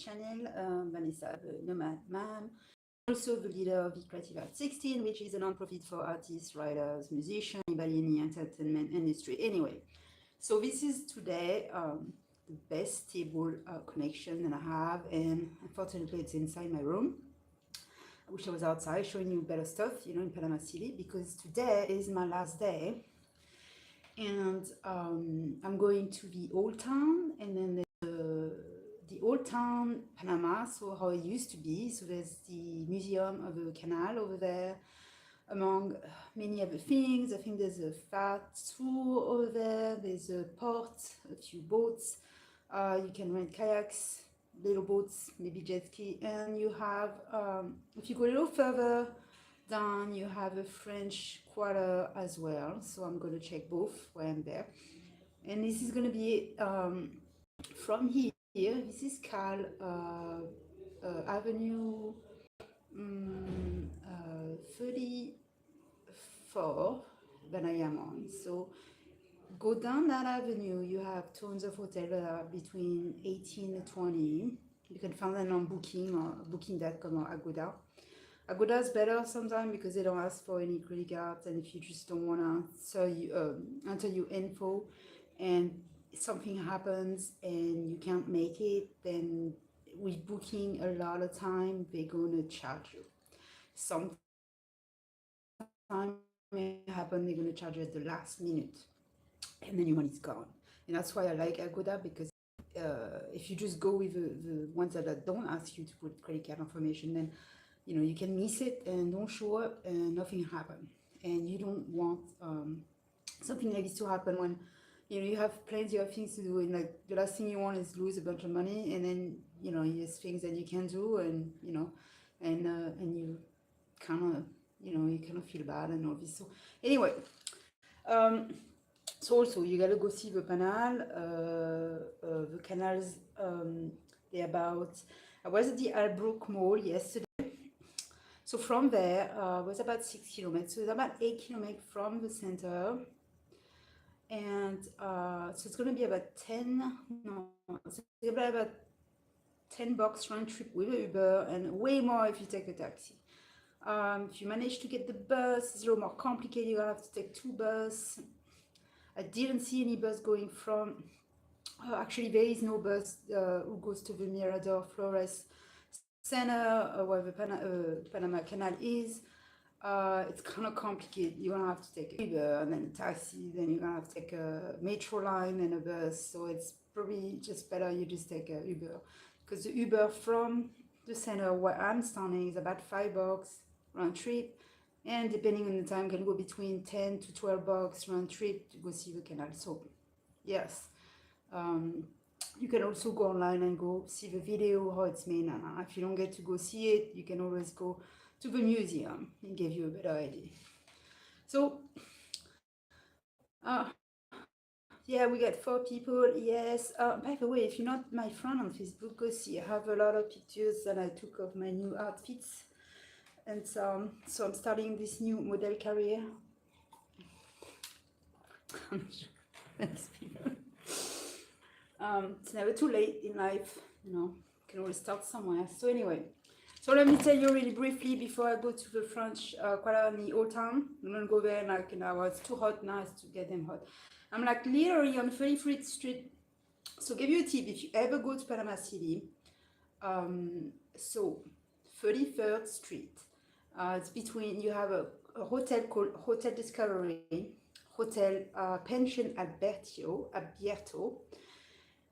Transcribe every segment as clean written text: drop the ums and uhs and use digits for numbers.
channel, Vanessa, the Nomad Mom, also the leader of the Creative Art 16, which is a non-profit for artists, writers, musicians, anybody in the entertainment industry. Anyway, so this is today the best stable connection that I have, and unfortunately it's inside my room. I wish I was outside showing you better stuff, you know, in Panama City, because today is my last day, and I'm going to the old town, and then the old town Panama, so how it used to be. So there's the museum of the canal over there, among many other things. I think there's a fat tour over there, there's a port, a few boats, you can rent kayaks, little boats, maybe jet ski, and you have, if you go a little further down, you have a French Quarter as well. So I'm going to check both while I'm there, and this is going to be from here. This is Cal Avenue 34 that I am on. So go down that avenue, you have tons of hotels that are between 18 and 20. You can find them on Booking or Booking.com or Agoda. Agoda is better sometimes because they don't ask for any credit cards, and if you just don't want to enter your info and something happens and you can't make it, then with Booking a lot of time they're going to charge you. Sometimes it happens, they're going to charge you at the last minute, and then your money's gone. And that's why I like Agoda, because if you just go with the ones that don't ask you to put credit card information, then you know you can miss it and don't show up and nothing happen. And you don't want something like this to happen when you know you have plenty of things to do, and like the last thing you want is lose a bunch of money, and then you know there's things that you can do, and you know, and you kind of feel bad and all this. So anyway, so also you gotta go see the canal. The canals, they're about. I was at the Albrook Mall yesterday. So from there, it was about 6 kilometers. So it's about 8 kilometers from the center. And so it's going to be about about $10 round trip with Uber, and way more if you take a taxi. If you manage to get the bus, it's a little more complicated. You're going to have to take 2 buses. I didn't see any bus going from, actually there is no bus who goes to the Mirador Flores Center, where the Panama Canal is. It's kind of complicated. You're gonna have to take an Uber and then a taxi, then you're gonna have to take a metro line and a bus. So it's probably just better you just take a Uber, because the Uber from the center where I'm standing is about $5 round trip, and depending on the time can go between $10 to $12 round trip to go see the canal. So yes, you can also go online and go see the video how it's made. And if you don't get to go see it, you can always go to the museum and give you a better idea. So yeah, we got 4 people. Yes, by the way, if you're not my friend on Facebook, go see. I have a lot of pictures that I took of my new outfits, and so I'm starting this new model career. It's never too late in life, you know, you can always start somewhere. So anyway, so let me tell you really briefly before I go to the French Quarter in the old town. I'm gonna go there in like an hour. It's too hot now to get them hot. I'm like literally on 33rd Street. So give you a tip, if you ever go to Panama City, so 33rd Street, it's between, you have a hotel called Hotel Discovery, Hotel Pension Alberto,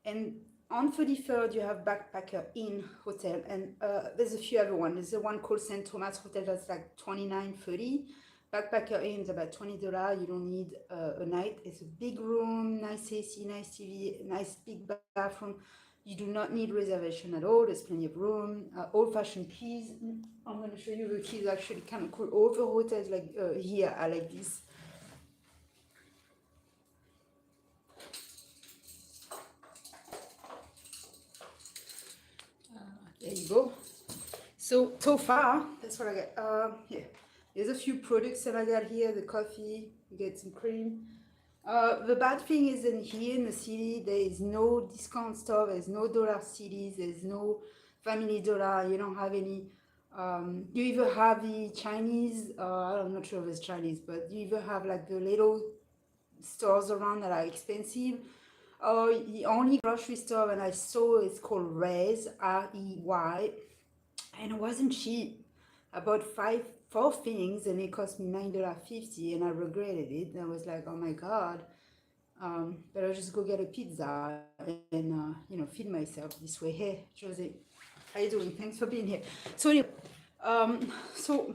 and on 33rd you have Backpacker Inn Hotel, and there's a few other ones. There's the one called St. Thomas Hotel that's like $29.30. Backpacker Inn is about $20. You don't need a night. It's a big room, nice AC, nice TV, nice big bathroom. You do not need reservation at all. There's plenty of room. Old-fashioned keys. I'm going to show you the keys. Actually kind of cool. All the hotels like here are like this. There you go. So far, that's what I got. Yeah, there's a few products that I got here. The coffee, you get some cream. The bad thing is in here in the city, there is no discount store, there's no dollar cities, there's no family dollar, you don't have any. You either have the Chinese, I'm not sure if it's Chinese, but you either have like the little stores around that are expensive, or the only grocery store that I saw is called Reyes, Rey, and it wasn't cheap. I bought four things and it cost me $9.50 and I regretted it. I was like, oh my God, better just go get a pizza and feed myself this way. Hey, Jose, how you doing? Thanks for being here. So anyway, so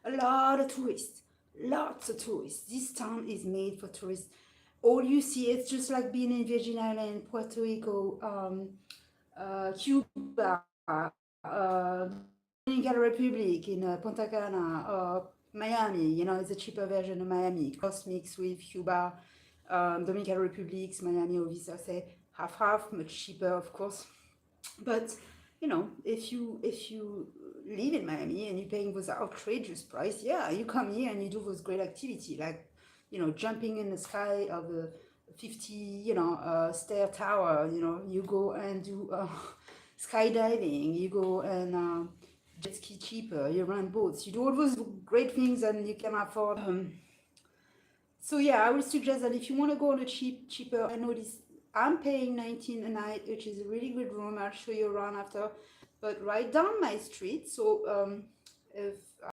a lot of tourists, lots of tourists. This town is made for tourists. All you see, it's just like being in Virgin Island, Puerto Rico, Cuba, Dominican Republic, in Punta Cana, Miami. It's a cheaper version of Miami. Cost mixed with Cuba, Dominican Republic, Miami, obviously, I say half, much cheaper, of course. But if you live in Miami and you're paying those outrageous price, yeah, you come here and you do those great activity like jumping in the sky of a 50 stair tower. You go and do skydiving. You go and jet ski cheaper. You run boats. You do all those great things and you can afford. So yeah, I would suggest that if you want to go on a cheaper, I know this. I'm paying 19 a night, which is a really good room. I'll show you around after. But right down my street, so if